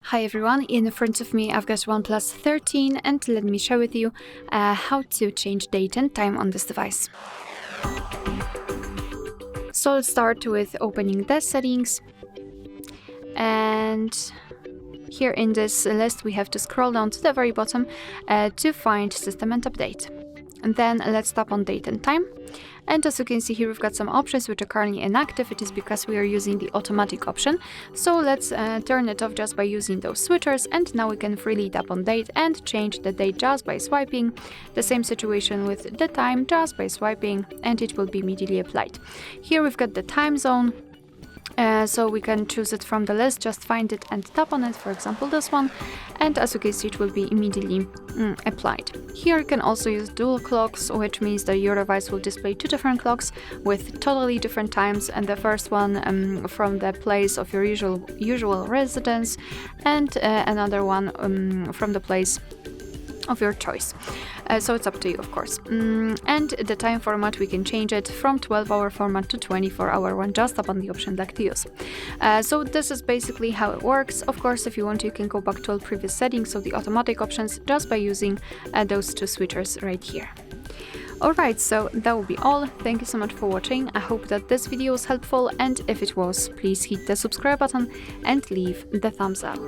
Hi everyone, in front of me I've got OnePlus 13 and let me share with you how to change date and time on this device. So let's start with opening the settings, and here in this list we have to scroll down to the very bottom to find system and update. And then let's tap on date and time. And as you can see here, we've got some options which are currently inactive. It is because we are using the automatic option. So let's turn it off just by using those switchers. And now we can freely tap on date and change the date just by swiping. The same situation with the time, just by swiping, and it will be immediately applied. Here we've got the time zone. So we can choose it from the list, just find it and tap on it, for example this one, and as you can see it will be immediately applied. Here you can also use dual clocks, which means that your device will display two different clocks with totally different times, and the first one from the place of your usual residence, and another one from the place of your choice. So it's up to you, of course. And the time format, we can change it from 12-hour format to 24-hour one, just tap on the option like to use. So this is basically how it works. Of course, if you want, you can go back to all previous settings, so the automatic options, just by using those two switchers right here. Alright, so that will be all. Thank you so much for watching. I hope that this video was helpful, and if it was, please hit the subscribe button and leave the thumbs up.